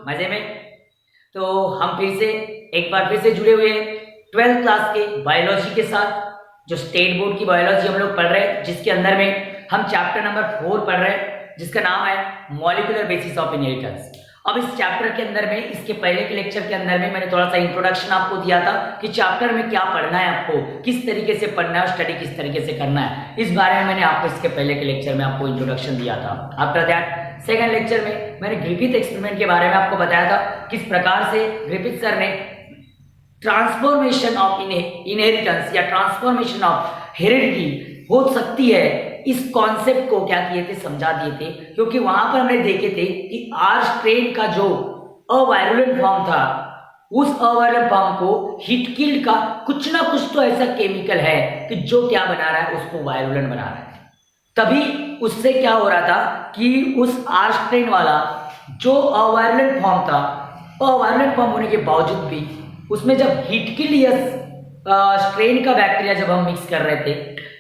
मजे में। तो हम फिर से एक बार फिर से जुड़े हुए हैं 12th क्लास के बायोलॉजी के साथ, जो स्टेट बोर्ड की बायोलॉजी हम लोग पढ़ रहे हैं, जिसके अंदर में हम चैप्टर नंबर 4 पढ़ रहे हैं, जिसका नाम है मॉलिक्यूलर बेसिस ऑफ इनहेरिटेंस। अब इस चैप्टर के अंदर में, इसके पहले के लेक्चर के अंदर में मैंने थोड़ा सा इंट्रोडक्शन आपको दिया था कि चैप्टर में क्या पढ़ना है, आपको किस तरीके से पढ़ना है और स्टडी किस तरीके से करना है। इस बारे में मैंने आपको इसके पहले के लेक्चर में आपको इंट्रोडक्शन दिया था। आफ्टर दैट सेकंड लेक्चर में मैंने ग्रिफिथ एक्सपेरिमेंट के बारे में आपको बताया था, किस प्रकार से ग्रिफिथ सर ने ट्रांसफॉर्मेशन ऑफ इनहेरिटेंस या ट्रांसफॉर्मेशन ऑफ हेरिडिटी हो सकती है, इस कॉन्सेप्ट को क्या किए थे, समझा दिए थे। क्योंकि वहां पर हमने देखे थे कि आर स्ट्रेन का जो अवायरुलेंट फॉर्म था, उस अवायरुलेंट फॉर्म को हीट किल्ड का कुछ ना कुछ तो ऐसा केमिकल है कि जो क्या बना रहा है, उसको वायरुलेंट बना रहा है। तभी उससे क्या हो रहा था कि उस आर स्ट्रेन वाला जो अवायरुलेंट फॉर्म था, अवायरुलेंट फॉर्म होने के बावजूद भी उसमें जब हीट किल्ड स्ट्रेन का बैक्टीरिया जब हम मिक्स कर रहे थे,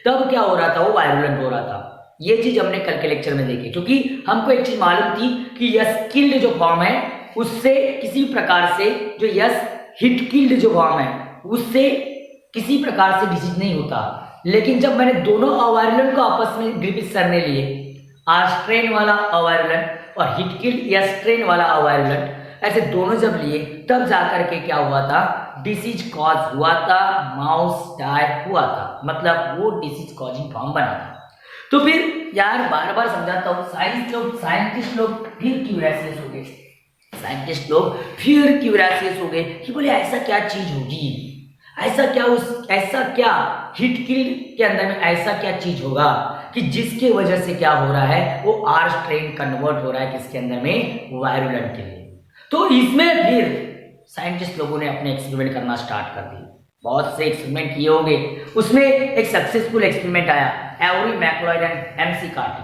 तब क्या हो रहा था, वो वायरुलेंट हो रहा था। ये चीज हमने कल के लेक्चर में देखी, क्योंकि हमको एक चीज मालूम थी कि यस किल्ड जो फॉर्म है, उससे किसी प्रकार से जो यस हिट किल्ड जो फॉर्म है, उससे किसी प्रकार से डिसीज नहीं होता। लेकिन जब मैंने दोनों अवायरुलेंट को आपस में ग्रिफिथ सर ने लिए, आर स्ट्रेन वाला अवायरुलेंट और हिट किल्ड या स्ट्रेन वाला अवायरुलेंट, ऐसे दोनों जब लिए, तब जाकर के क्या हुआ था, डिसीज कॉज हुआ था, माउस डाई हुआ था, मतलब वो डिसीज कॉजिंग फॉर्म बना था। तो फिर यार बार बार समझाता हूँ, साइंटिस्ट लोग फिर क्यूरियस हो गए, साइंटिस्ट लोग फिर क्यूरियस हो गए कि बोले ऐसा क्या चीज होगी, ऐसा क्या हिट किल्ड के अंदर में ऐसा क्या चीज होगा कि जिसके वजह से क्या हो रहा है, वो आर स्ट्रेन कन्वर्ट हो रहा है किसके अंदर में, वायरुलेंट के लिए। तो इसमें फिर साइंटिस्ट लोगों ने अपने एक्सपेरिमेंट करना स्टार्ट कर दिए। बहुत से एक्सपेरिमेंट किए होंगे, उसमें एक सक्सेसफुल एक्सपेरिमेंट आया, Avery MacLeod and McCarty.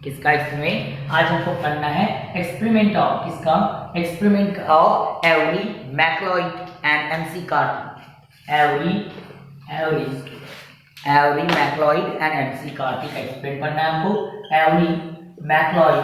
किसका एक्सपेरिमेंट आज हमको करना है, एक्सपेरिमेंट ऑफ किसका, experiment of Avery MacLeod and McCarty. Avery MacLeod and McCarty का एक्सपेरिमेंट करना है हमको। Avery MacLeod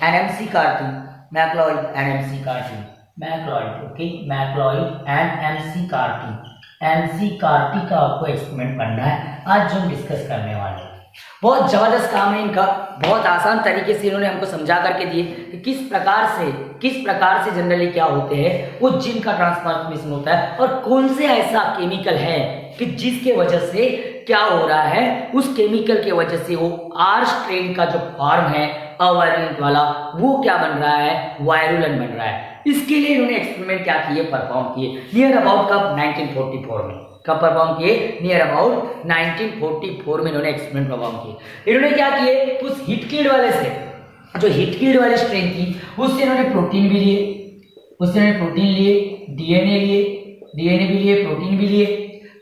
and McCarty, MacLeod and McCarty, MacLeod, okay, MacLeod and McCarty का आपको एक्सपेरिमेंट करना है आज, जो हम डिस्कस करने वाले हैं। बहुत जबरदस्त काम है इनका, बहुत आसान तरीके से इन्होंने हमको समझा करके दिए कि किस प्रकार से जनरली क्या होते हैं, वो जिन का ट्रांसफॉर्मेशन होता है और कौन से ऐसा केमिकल है कि जिसके वजह से क्या हो रहा है, उस केमिकल के वजह से वो आर स्ट्रेन का जो फॉर्म है अवायरुलेंट वाला, वो क्या बन रहा है, वायरुलेंट बन रहा है। इसके लिए इन्होंने एक्सपेरिमेंट क्या किए, परफॉर्म किए नियर अबाउट कब 1944 में। कब परफॉर्म किए, नियर अबाउट 1944 में इन्होंने एक्सपेरिमेंट परफॉर्म किए। इन्होंने क्या किए, उस हिट किल्ड वाले से, जो हिट किल्ड वाली स्ट्रेन थी, उससे इन्होंने प्रोटीन भी लिए, डीएनए भी लिए, प्रोटीन भी लिए,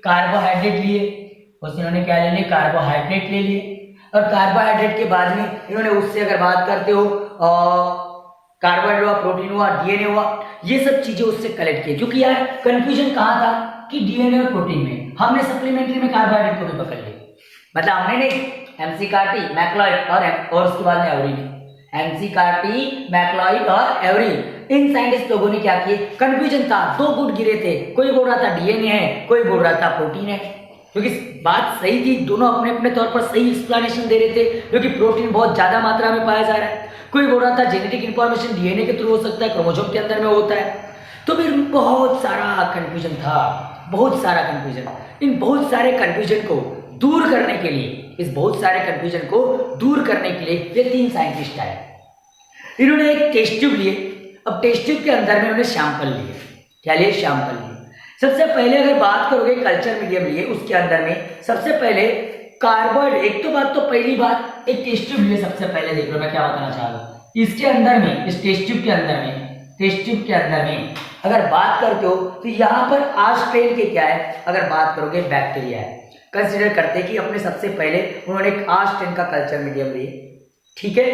कार्बोहाइड्रेट लिए, उससे इन्होंने क्या ले लिए, कार्बोहाइड्रेट ले लिए। और कार्बोहाइड्रेट के बाद में इन्होंने उससे अगर बात करते हो, कार्बोहाइड्रेट हुआ, प्रोटीन हुआ, डीएनए हुआ, ये सब चीजें उससे कलेक्ट की। क्योंकि यार कंफ्यूजन कहाँ था कि डीएनए और प्रोटीन में, हमने सप्लीमेंट्री में कार्बोहाइड्रेट को भी पकड़ लिया, मतलब हमने नहीं, एमसी कार्टी, मैक्लॉइड और उसके बाद में एवरी, एमसी कार्टी, मैक्लॉइड और एवरी, इन साइंटिस्ट लोगों ने क्या किए, कंफ्यूजन था, दो गुट गिरे थे, कोई बोल रहा था डीएनए है, कोई बोल रहा था प्रोटीन है। क्योंकि बात सही थी, दोनों अपने अपने तौर पर सही एक्सप्लेनेशन दे रहे थे, क्योंकि प्रोटीन बहुत ज्यादा मात्रा में पाया जा रहा है। कोई बोल रहा था जेनेटिक इंफॉर्मेशन डीएनए के थ्रू हो सकता है, क्रोमोसोम के अंदर में होता है। तो फिर बहुत सारा कंफ्यूजन था, बहुत सारा कंफ्यूजन। इन बहुत सारे कंफ्यूजन को दूर करने के लिए, इस बहुत सारे कंफ्यूजन को दूर करने के लिए ये तीन साइंटिस्ट आए। इन्होंने एक टेस्ट ट्यूब लिए। अब टेस्ट ट्यूब के अंदर में इन्होंने सैंपल लिए। क्या लिए, सैंपल लिए। सबसे पहले अगर बात करोगे कल्चर मीडियम लिए, उसके अंदर में सबसे पहले कार्बोहाइड्रेट, एक तो बात, तो पहली बात एक टेस्ट ट्यूब लिए। सबसे पहले देख लो मैं क्या बताना चाह रहा हूँ, इसके अंदर में, इस टेस्ट ट्यूब के अंदर में अगर बात करते हो तो यहाँ पर आर स्ट्रेन के क्या है, अगर बात करोगे बैक्टीरिया है। कंसिडर करते कि अपने सबसे पहले उन्होंने एक आर स्ट्रेन का कल्चर मीडियम लिए, ठीक है।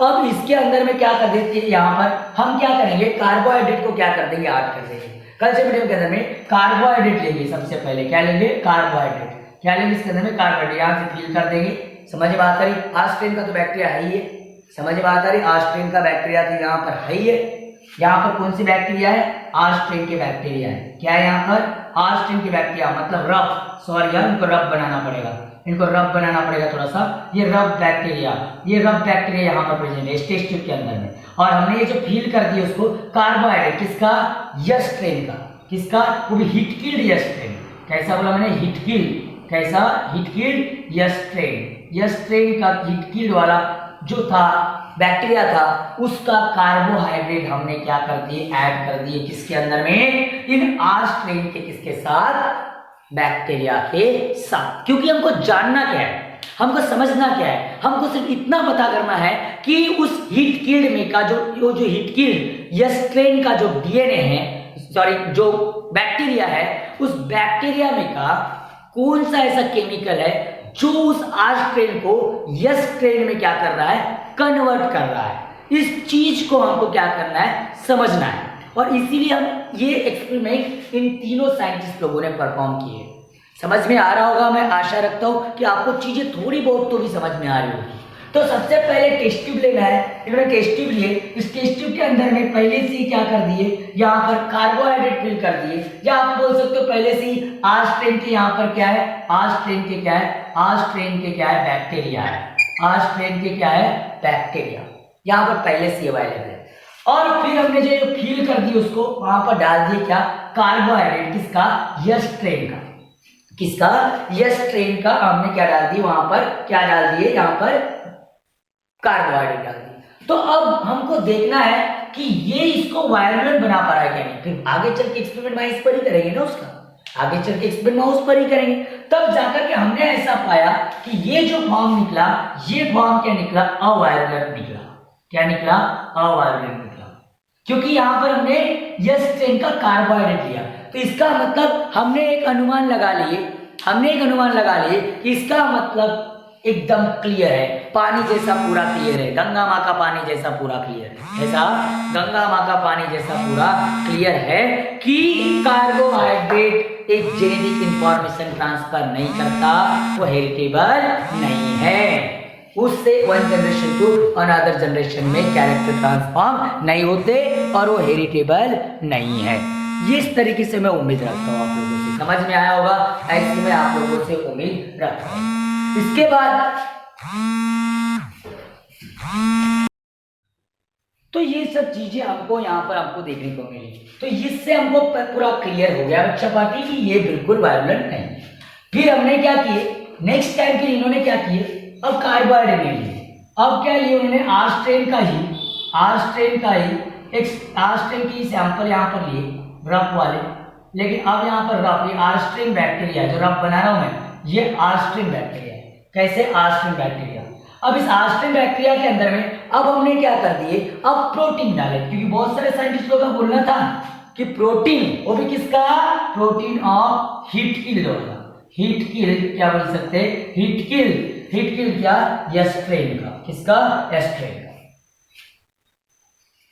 अब इसके अंदर में क्या कर देते हैं, यहाँ पर हम क्या करेंगे, कार्बोहाइड्रेट को क्या कर देंगे, ऐड कर देंगे। कल्चर मीडियम के अंदर में कार्बोहाइड्रेट लेंगे। सबसे पहले क्या लेंगे, कार्बोहाइड्रेट। क्या लेंगे इसके अंदर में, कार्बोहाइड्रेट। यहाँ से फिल कर देंगे। समझ बात करी, आर स्ट्रेन का तो बैक्टीरिया है ही है, समझ में आता है? आर स्ट्रेन का बैक्टीरिया तो यहाँ पर है ही है। यहाँ पर कौन सी बैक्टीरिया है? आर स्ट्रेन के बैक्टीरिया है। क्या है यहाँ पर? आर स्ट्रेन के बैक्टीरिया, मतलब रफ, सॉरी यार इनको रफ बनाना पड़ेगा, इनको रफ बनाना पड़ेगा थोड़ा सा। ये रफ बैक्टीरिया यहाँ पर प्रेजेंट है टेस्ट ट्यूब के अंदर में। और हमने ये जो फील कर दिया उसको कार्बोहाइड्रेट किसका? यस स्ट्रेन का। किसका? वो भी हिट किल्ड यस स्ट्रेन। कैसा बोला मैंने? Heat killed. कैसा? Heat killed S strain. S strain का हिट किल्ड वाला जो था बैक्टीरिया था, उसका कार्बोहाइड्रेट हमने क्या कर दिए? ऐड कर दिए किसके अंदर में? इन आर स्ट्रेन के किसके साथ? बैक्टीरिया के साथ। क्योंकि हमको जानना क्या है, हमको समझना क्या है, हमको सिर्फ इतना पता करना है कि उस हीट किल्ड में का जो हीट किल्ड यस स्ट्रेन का जो डीएनए है, सॉरी जो बैक्टीरिया है, उस बैक्टीरिया में का कौन सा ऐसा केमिकल है जो उस आर स्ट्रेन को यस स्ट्रेन में क्या कर रहा है? कन्वर्ट कर रहा है। इस चीज को हमको क्या करना है? समझना है। और इसीलिए हम ये एक्सपेरिमेंट इन तीनों साइंटिस्ट लोगों ने परफॉर्म किए। समझ में आ रहा होगा, मैं आशा रखता हूं कि आपको चीजें थोड़ी बहुत तो भी समझ में आ रही होगी। तो सबसे पहले टेस्ट ट्यूब लेना है। इन्होंने टेस्ट ट्यूब लिए, इस टेस्ट ट्यूब के अंदर में पहले से ही क्या कर दिए? यहाँ पर कार्बोहाइड्रेट फिल कर दिए, या आप बोल सकते हो पहले से ही आर स्ट्रेन के यहाँ पर क्या है? आर स्ट्रेन के क्या है? आर स्ट्रेन के क्या है? बैक्टीरिया है। आर स्ट्रेन के क्या है? बैक्टीरिया यहाँ पर पहले से अवेलेबल है। और फिर हमने जो फील कर दी उसको वहां पर डाल दिए क्या? कार्बोहाइड्रेट। किसका? यस स्ट्रेन का। किसका? यस स्ट्रेन का हमने क्या डाल दिए? वहां पर क्या डाल दिए? यहाँ पर कार्बोहाइड्रेट डाल दिए। तो अब हमको देखना है कि ये इसको वायरुलेंट बना पा रहा है क्या नहीं। फिर आगे चल के एक्सपेरिमेंट माउस पर ही करेंगे ना, उसका आगे चल के एक्सपेरिमेंट माउस पर ही करेंगे। तब जाकर के हमने ऐसा पाया कि ये जो फॉर्म निकला, ये फॉर्म क्या निकला? अवायरुलेंट निकला। क्या निकला? अवायरुलेंट निकला। क्योंकि यहां पर हमने यस स्ट्रेन का कार्बोहाइड्रेट लिया, तो इसका मतलब हमने एक अनुमान लगा लिए कि इसका मतलब एकदम क्लियर है, पानी जैसा पूरा क्लियर है, गंगा माँ का पानी जैसा पूरा क्लियर है। ऐसा गंगा माँ का पानी जैसा पूरा क्लियर है कि कार्बोहाइड्रेट एक जेनेटिक इंफॉर्मेशन ट्रांसफर नहीं करता, वो हेरिटेबल नहीं है। उससे one generation to another generation में कैरेक्टर ट्रांसफॉर्म नहीं होते और वो हेरिटेबल नहीं है। ये इस तरीके से मैं उम्मीद रखता हूँ आप लोगों से समझ में आया होगा, ऐसे मैं आप लोगों से उम्मीद रखता हूँ। इसके बाद तो ये सब चीजें हमको यहाँ पर आपको देखने को मिली, तो इससे हमको पूरा क्लियर हो गया बच्चा पार्टी कि ये बिल्कुल वायलेंट नहीं है। फिर हमने क्या किए नेक्स्ट टाइम, फिर इन्होंने क्या किए, अब कार्बोहाइड्रेट नहीं लिए, अब क्या लिए उन्होंने आर स्ट्रेन का ही एक आर स्ट्रेन की सैंपल यहाँ पर लिए रफ वाले, लेकिन अब यहाँ पर रफ ये आर स्ट्रेन बैक्टीरिया जो रफ बना रहा हूं मैं, ये आर स्ट्रेन बैक्टीरिया है। कैसे? R strain bacteria. अब इस आर स्ट्रेन बैक्टीरिया के अंदर में अब हमने क्या कर दिए, अब प्रोटीन डाले, क्योंकि बहुत सारे साइंटिस्टों का बोलना था कि प्रोटीन, वो भी किसका? प्रोटीन ऑफ हीट किल्ड होगा। हीट किल्ड क्या बोल सकते हैं? हीट किल्ड क्या? यस स्ट्रेन का। किसका? यस स्ट्रेन का।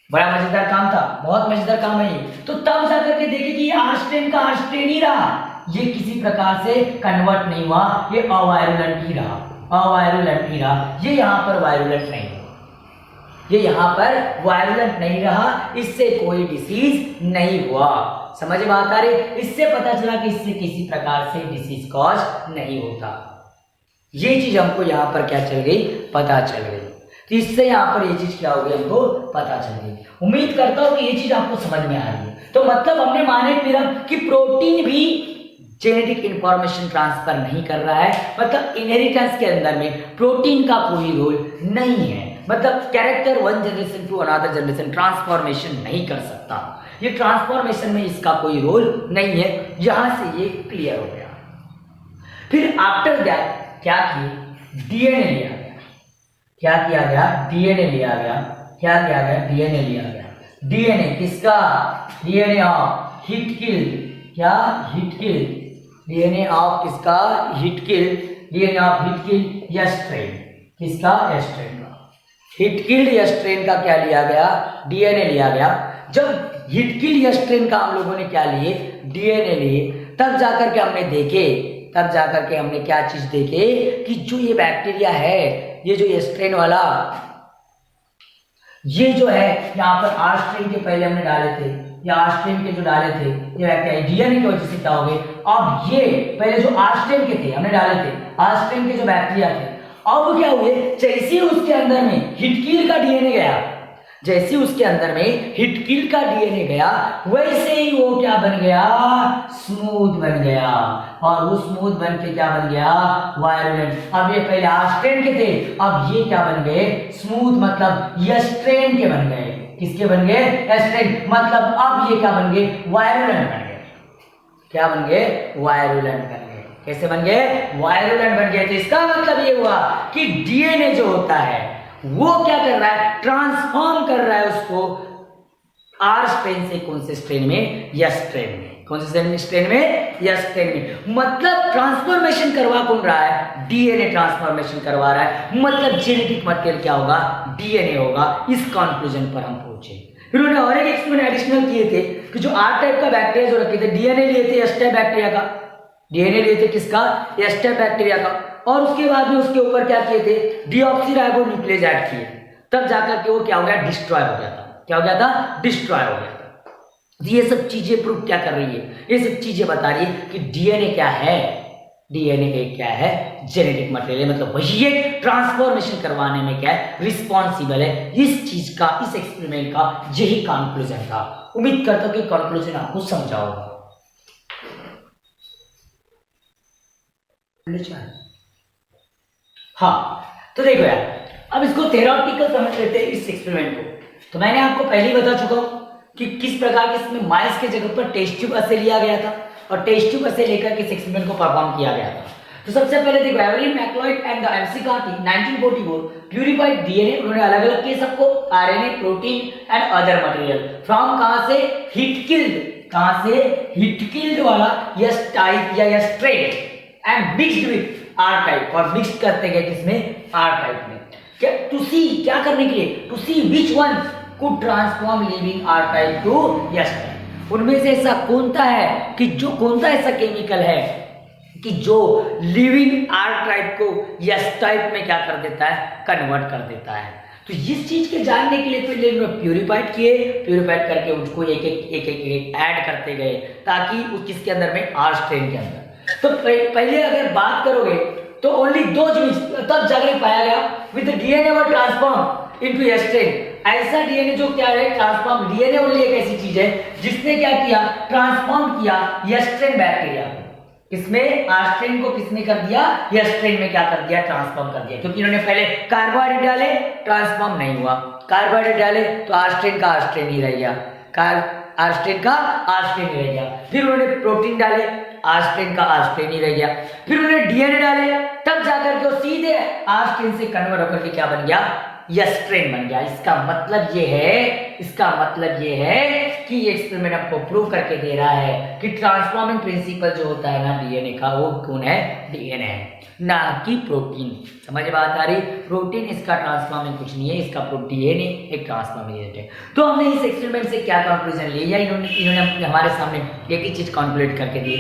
बड़ा मजेदार काम था, बहुत मजेदार काम है ये। तो तब जाकर के देखे कि ये आर स्ट्रेन का आर स्ट्रेन ही रहा, ये किसी प्रकार से कन्वर्ट नहीं हुआ, ये अवायरुलेंट ही रहा, ये यहाँ पर वायरुलेंट नहीं रहा, इससे कोई डिसीज नहीं हुआ। समझ में आता है? इससे पता चला कि इससे किसी प्रकार से डिसीज कॉज नहीं होता। ये चीज हमको यहाँ पर क्या चल गई? पता चल गई। तो इससे यहाँ पर ये चीज क्या हो गई? हमको पता चल गई। उम्मीद करता हूँ कि ये चीज आपको समझ में आ रही है। तो मतलब हमने माने फिर कि प्रोटीन भी जेनेटिक इंफॉर्मेशन ट्रांसफर नहीं कर रहा है, मतलब इनहेरिटेंस के अंदर में प्रोटीन का कोई रोल नहीं है, मतलब character one generation to another generation transformation नहीं कर सकता, ये ट्रांसफॉर्मेशन में इसका कोई रोल नहीं है। यहां से ये क्लियर हो गया। फिर आफ्टर दैट क्या किए? डीएनए लिया गया। क्या किया गया? डीएनए लिया गया। क्या किया गया? डीएनए लिया गया। डीएनए किसका? DNA of heat killed. क्या? Heat killed. डीएनए ऑफ किसका? Heat killed. DNA of heat killed S strain. किसका? यस स्ट्रेन का। हीट किल्ड यस स्ट्रेन का क्या लिया गया? डीएनए लिया गया। जब हीट किल्ड यस स्ट्रेन का हम लोगों ने क्या लिए? डीएनए लिए। तब जाकर के हमने क्या चीज देखे कि जो ये बैक्टीरिया है, ये जो स्ट्रेन वाला ये जो है यहाँ पर आर स्ट्रेन के पहले हमने डाले थे, या आर स्ट्रेन के जो डाले थे ये बैक्टीरिया डीएनए की वजह से क्या हो गए, अब ये पहले जो आर स्ट्रेन के थे हमने डाले थे, आर स्ट्रेन के जो बैक्टीरिया थे, अब क्या हुए, जैसे उसके अंदर में हिटकिल का डीएनए गया, जैसे उसके अंदर में हिटकिल का डीएनए गया, वैसे ही वो क्या बन गया, स्मूथ बन गया, और वो स्मूथ बन के क्या बन गया, वायरुलेंट। अब ये पहले आस्ट्रेन के थे, अब ये क्या बन गए, स्मूथ, मतलब एस्ट्रेन के बन गए। किसके बन गए, एस्ट्रेन, मतलब अब ये क्या बन गए, वायरुलेंट बन गए। क्या बन गए, वायरुलेंट बन गए। कैसे बन गए, वायरुलेंट बन गए। तो इसका मतलब ये हुआ कि डीएनए जो होता है वो क्या कर रहा है, ट्रांसफॉर्म कर रहा है उसको आर स्ट्रेन से कौन से स्ट्रेन में, यस स्ट्रेन में। कौन से स्ट्रेन में, यस स्ट्रेन में। मतलब ट्रांसफॉर्मेशन करवा कौन रहा है, डीएनए ट्रांसफॉर्मेशन करवा रहा है, मतलब जेनेटिक मटेरियल क्या होगा, डीएनए होगा। इस कंक्लूजन पर हम पहुंचे। फिर उन्होंने और एक एक्सपेरिमेंट एडिशनल किए थे कि जो आर टाइप का बैक्टीरिया जो रखे थे, डीएनए लिए थे एस टाइप बैक्टीरिया का, डीएनए लिए थे किसका, एस टाइप बैक्टीरिया का, और उसके बाद में उसके ऊपर क्या किए थे, डीऑक्सीराइबोन्यूक्लियेज ऐड किए, तब जाकर के वो क्या हो गया, डिस्ट्रॉय हो गया था। क्या हो गया था, डिस्ट्रॉय हो गया था। ये सब चीजें प्रूव क्या कर रही है, ये सब चीजें बता रही है कि डीएनए क्या है, डीएनए एक क्या है, जेनेटिक मटेरियल, मतलब वही एक ट्रांसफॉर्मेशन करवाने में क्या है, रिस्पॉन्सिबल है। इस चीज का, इस एक्सपेरिमेंट का यही कंक्लूजन था। उम्मीद करता हूं कि कंक्लूजन आपको समझा होगा। हाँ, तो देखो यार, अब इसको थेरोटिकल समझ लेते हैं इस एक्सपेरिमेंट को। तो मैंने आपको पहले ही बता चुका हूं कि किस प्रकार के इसमें माइस के जगह पर टेस्ट ट्यूब असे लिया गया था, और टेस्ट ट्यूब असे लेकर के इस एक्सपेरिमेंट को परफॉर्म किया गया था। तो सबसे पहले देखो, Avery MacLeod and the McCarthy 1944 purified DNA, उन्होंने अलग अलग किए सबको, RNA, protein and other material from कहां से, हिट किल्ड, कहां से, हिट किल्ड वाला यस टाइप या S strain, and mixed with R type, और मिक्स करते गए किसमें, आर टाइप में। क्या टू सी, क्या करने के लिए, to see which one could transform living R type to S type. उनमें से ऐसा कौन सा है कि जो, कौन सा ऐसा केमिकल है कि जो लिविंग आर टाइप को यस टाइप में क्या कर देता है, कन्वर्ट कर देता है। तो इस चीज के जानने के लिए पहले उन्होंने प्यूरिफाइड किए, प्यूरिफाइड करके उसको एक एक ऐड करते गए, ताकि उस किसके अंदर में, आर स्ट्रेन के अंदर। तो पहले अगर बात करोगे तो ओनली दो चीज तब जाकर पाया गया, with DNA were transform into S strain. ऐसा डीएनए जो क्या है, ट्रांसफॉर्म, डीएनए ओनली एक ऐसी चीज है जिसने क्या किया, ट्रांसफॉर्म किया एस स्ट्रेन बैक्टीरिया। इसमें आर स्ट्रेन को किसने कर दिया, एस स्ट्रेन में क्या कर दिया, ट्रांसफॉर्म कर दिया। क्योंकि इन्होंने पहले कार्बोहाइड्रेट डाले, ट्रांसफॉर्म नहीं हुआ, कार्बोहाइड्रेट डाले तो आर स्ट्रेन का आर स्ट्रेन ही रह गया, आर स्ट्रेन का आर स्ट्रेन ही रह गया। फिर उन्होंने प्रोटीन डाले, आर स्ट्रेन का आर स्ट्रेन ही रह गया। फिर उन्होंने डीएनए डाले, तब जाकर के वो सीधे आर स्ट्रेन से कन्वर्ट होकर के क्या बन गया, यस स्ट्रेन बन गया। इसका मतलब ये है, इसका मतलब ये है कि ये एक्सपेरिमेंट आपको प्रूव करके दे रहा है कि ट्रांसफॉर्मिंग प्रिंसिपल जो होता है ना डीएनए का, वो कौन है, डीएनए है, ना कि प्रोटीन। समझ बात आ रही, प्रोटीन इसका ट्रांसफॉर्मिंग कुछ नहीं है, इसका डीएनए एक ट्रांसफॉर्मिंग एजेंट है। तो हमने इस एक्सपेरिमेंट से क्या कंक्लूजन लिया, इन्होंने हमारे सामने एक ही चीज कॉन्क्लूड करके दी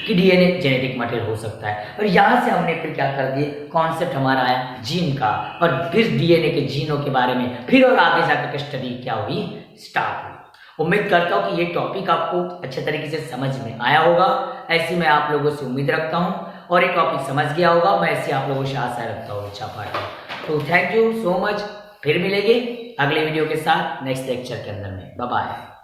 कि डीएनए जेनेटिक मटेरियल हो सकता है। और यहाँ से हमने फिर क्या कर दिए, कॉन्सेप्ट हमारा आया जीन का, और फिर डीएनए के जीनों के बारे में फिर और आगे जाकर के स्टडी क्या हुई, स्टार्ट हुई। उम्मीद करता हूँ कि ये टॉपिक आपको अच्छे तरीके से समझ में आया होगा, ऐसी मैं आप लोगों से उम्मीद रखता हूँ, और एक टॉपिक समझ गया होगा, मैं ऐसे आप लोगों से आशा रखता हूँ। अच्छा पार्ट, तो थैंक यू सो मच, फिर मिलेंगे अगले वीडियो के साथ नेक्स्ट लेक्चर के अंदर में। Bye bye.